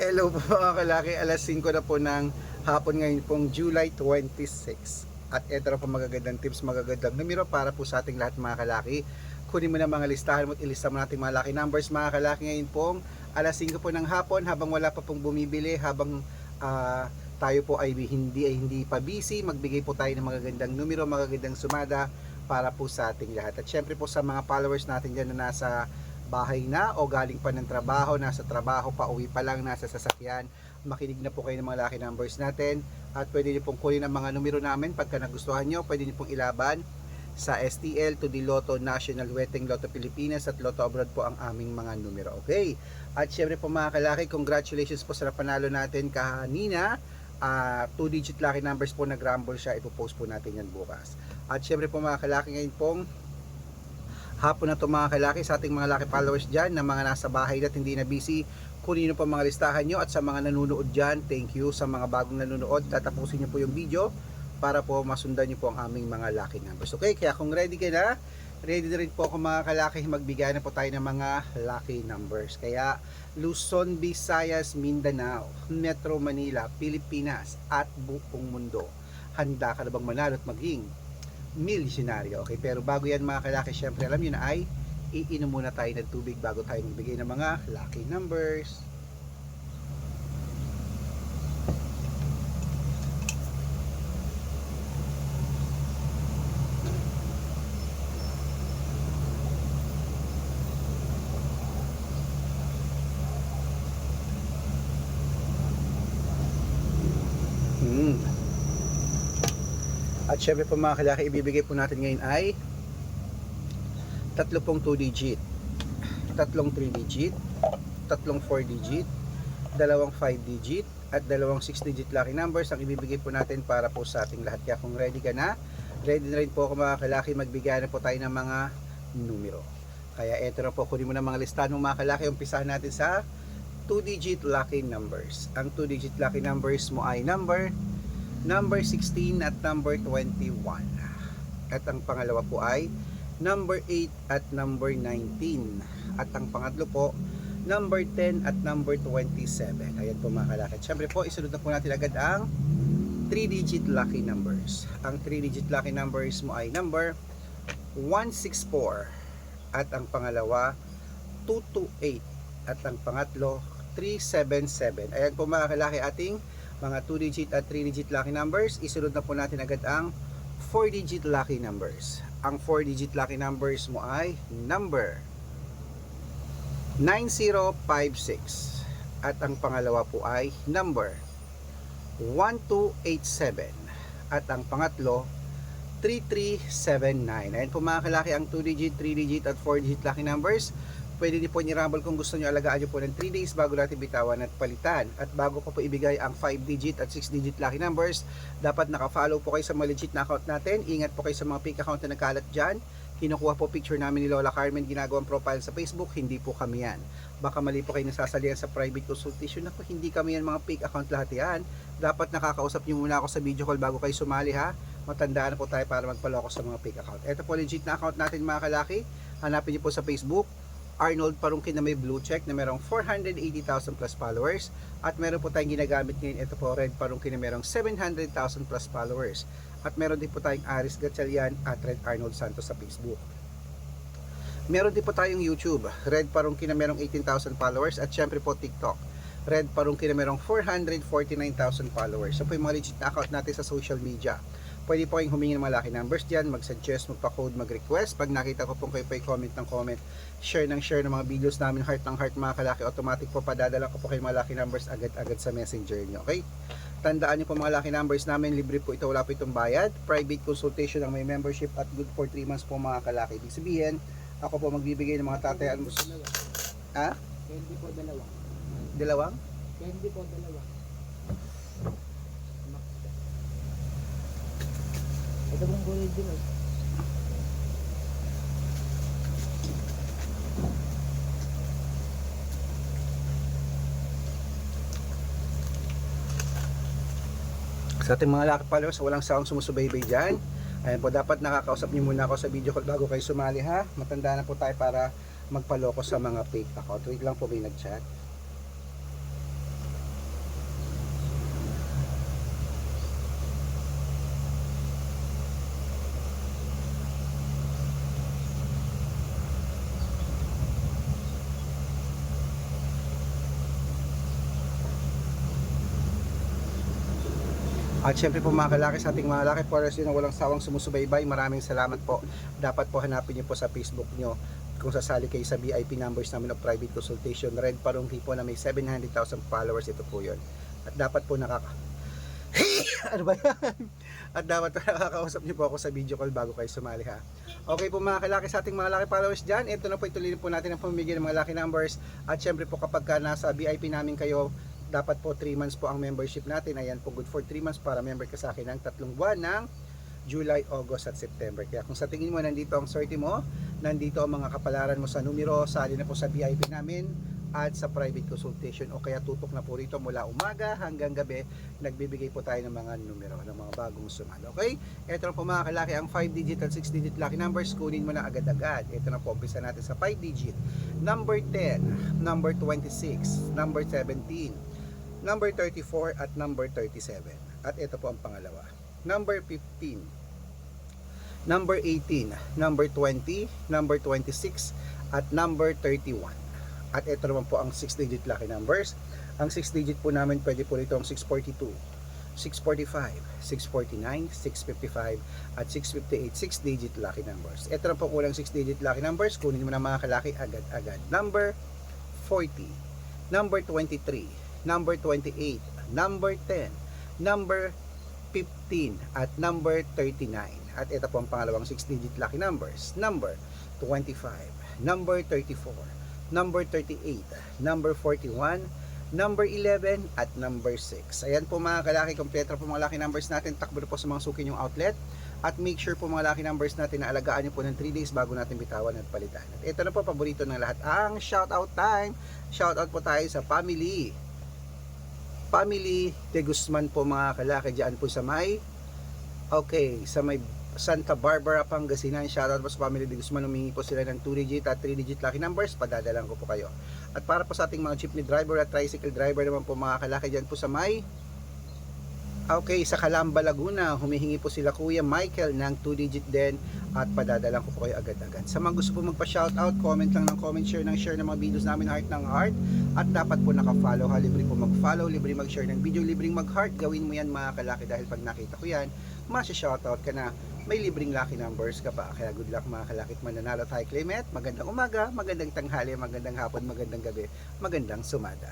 Hello po mga kalaki, alas 5 na po ng hapon ngayon pong July 26. At ito na po magagandang tips, magagandang numero para po sa ating lahat mga kalaki. Kunin mo na mga listahan mo at ilista mo natin mga lucky numbers mga kalaki ngayon pong alas 5 po ng hapon habang wala pa pong bumibili, habang tayo po ay hindi pa busy. Magbigay po tayo ng magagandang numero, magagandang sumada para po sa ating lahat. At syempre po sa mga followers natin dyan na nasa bahay na o galing pa ng trabaho, nasa trabaho pa, uwi pa lang, nasa sasakyan, makinig na po kayo ng mga lucky numbers natin. At pwede niyo pong kunin ang mga numero namin pagka nagustuhan nyo. Pwede niyo pong ilaban sa STL, to the Lotto, National Wedding, Lotto Pilipinas at Lotto Abroad po ang aming mga numero. Okay? At syempre po mga kalaki, congratulations po sa napanalo natin kanina. 2-digit lucky numbers po, nag-rumble siya. Ipopost po natin yan bukas. At syempre po mga kalaki, ngayon pong hapon na to mga kalaki, sa ating mga lucky followers dyan na mga nasa bahay at hindi na busy, kunin nyo po mga listahan nyo. At sa mga nanonood dyan, thank you. Sa mga bagong nanonood, tatapusin nyo po yung video para po masundan nyo po ang aming mga lucky numbers. Okay, kaya kung ready ka na, ready na rin po ako mga kalaki, magbigay na po tayo ng mga lucky numbers. Kaya Luzon, Visayas, Mindanao, Metro Manila, Pilipinas at buong mundo, handa ka na bang manalo at maging milyonaryo? Okay, pero bago yan mga kalaki, syempre alam nyo na ay iinom muna tayo ng tubig bago tayo magbigay ng mga lucky numbers. At syempre po mga kalaki, ibibigay po natin ngayon ay tatlo pong 2 digit, tatlong 3 digit, tatlong 4 digit, dalawang 5 digit at dalawang 6 digit lucky numbers ang ibibigay po natin para po sa ating lahat. Kaya kung ready ka na, ready na rin po ako mga kalaki, magbigay na po tayo ng mga numero. Kaya eto na po, kunin mo na mga listahan mo mga kalaki. Umpisahan natin sa 2 digit lucky numbers. Ang 2 digit lucky numbers mo ay number 16 at number 21. At ang pangalawa po ay number 8 at number 19. At ang pangatlo po, number 10 at number 27. Ayan po mga kalaki. Siyempre po, isunod na po natin agad ang 3-digit lucky numbers. Ang 3-digit lucky numbers mo ay number 164. At ang pangalawa, 228. At ang pangatlo, 377. Ayan po mga kalaki, ating mga 2-digit at 3-digit lucky numbers. Isunod na po natin agad ang 4-digit lucky numbers. Ang 4-digit lucky numbers mo ay number 9056. At ang pangalawa po ay number 1287. At ang pangatlo, 3379. Ayan po mga kalaki, ang 2-digit, 3-digit at 4-digit lucky numbers. Pwede din po nyo-rumble kung gusto nyo, alagaan nyo po ng 3 days bago natin bitawan at palitan. At bago po ibigay ang 5-digit at 6-digit lucky numbers, dapat naka-follow po kayo sa mga legit na account natin. Ingat po kayo sa mga fake account na nagkalat dyan. Kinukuha po picture namin ni Lola Carmen, ginagawang profile sa Facebook, hindi po kami yan. Baka mali po kayo nasasalihan sa private consultation. Ako, hindi kami yan, mga fake account lahat yan. Dapat nakakausap nyo muna ako sa video call bago kayo sumali ha. Matandaan na po tayo para magpaloko sa mga fake account. Ito po legit na account natin mga kalaki. Hanapin nyo po sa Facebook, Arnold Parungkin na may blue check na merong 480,000 plus followers. At meron po tayong ginagamit ngayon, ito po Red Parungkin na merong 700,000 plus followers. At meron din po tayong Aris Gatchalian at Red Arnold Santos sa Facebook. Meron din po tayong YouTube, Red Parungkin na merong 18,000 followers. At syempre po TikTok, Red Parungkin na merong 449,000 followers. So po yung mga legit na account natin sa social media. Pwede po kayong humingi ng mga lucky numbers dyan, mag-suggest, magpa-code, mag-request. Pag nakita ko pong kayo po comment ng comment, share ng mga videos namin, heart ng heart mga kalaki, automatic po padadala ko po kayo mga lucky numbers agad-agad sa messenger nyo. Okay? Tandaan nyo po mga lucky numbers namin, libre po ito, wala po itong bayad. Private consultation ang may membership at good for 3 months po mga kalaki. Ibig sabihin, ako po magbibigay ng mga tatayaan mo. Ha? Candy po dalawa. Dalawang? Candy po dalawa. Ito pong gulay din eh. Sa ating mga lucky followers, walang sound sumusubaybay dyan. Ayan po, dapat nakakausap niyo muna ako sa video call bago kayo sumali ha. Matanda na po tayo para magpaloko sa mga fake account. Wait lang po, may nag-chat. At syempre po mga kalaki, sa ating mga laki followers yun na walang sawang sumusubaybay, maraming salamat po. Dapat po hanapin niyo po sa Facebook niyo kung sasali kayo sa VIP numbers namin of private consultation. Red Parungki po na may 700,000 followers, ito po yun. At dapat po ano ba yan? At dapat nakakausap niyo po ako sa video call bago kayo sumali ha. Okay po mga kalaki, sa ating mga laki followers dyan, ito na po, ituloy po natin ang pamimigay ng mga lucky numbers. At syempre po kapag ka nasa VIP namin kayo, dapat po 3 months po ang membership natin. Ayan po, good for 3 months para member ka sa akin ng 3 buwan ng July, August at September. Kaya kung sa tingin mo nandito ang swerte mo, nandito ang mga kapalaran mo sa numero, sali na po sa VIP namin at sa private consultation, o kaya tutok na po rito mula umaga hanggang gabi, nagbibigay po tayo ng mga numero ng mga bagong sumalo. Okay? Ito na po mga kalaki, ang 5 digit at 6 digit lucky numbers, kunin mo na agad-agad. Ito na po, umpisa natin sa 5 digit. Number 10, number 26, number 17, number 34 at number 37. At ito po ang pangalawa. Number 15, number 18, number 20, number 26 at number 31. At ito naman po ang 6 digit lucky numbers. Ang 6 digit po namin pwede po rito ang 642, 645, 649, 655 at 658, 6 digit lucky numbers. Ito na po kulang 6 digit lucky numbers, kunin mo na mga kalaki agad-agad. Number 40, number 23, number 28, number 10, number 15 at number 39. At ito po ang pangalawang 6 digit lucky numbers. Number 25, number 34, number 38, number 41, number 11 at number 6. Ayan po mga kalaki, kompleto po mga lucky numbers natin. Takbo na po sa mga suki yung outlet. At make sure po mga lucky numbers natin na alagaan nyo po ng 3 days bago natin bitawan at palitan. At ito na po, paborito ng lahat, ang shoutout time. Shoutout po tayo sa family De Guzman po mga kalaki, dyan po sa may Santa Barbara, Pangasinan. Shoutout po sa family De Guzman, humingi po sila ng 2 digit at 3 digit lucky numbers, padadalan ko po kayo. At para po sa ating mga jeepney driver at tricycle driver naman po mga kalaki, dyan po sa may sa Calamba, Laguna, humihingi po sila Kuya Michael ng 2 digit din at padadalan ko po kayo agad-agad. Sa mga gusto po magpa-shoutout, comment lang ng comment, share ng mga videos namin, heart ng heart. At dapat po naka-follow ha, libre po mag-follow, libre mag-share ng video, libreng mag-heart. Gawin mo yan mga kalaki dahil pag nakita ko yan, masya-shoutout ka na, may libreng lucky numbers ka pa. Kaya good luck mga kalaki at mananalo tayo. Clement, magandang umaga, magandang tanghali, magandang hapon, magandang gabi, magandang sumada.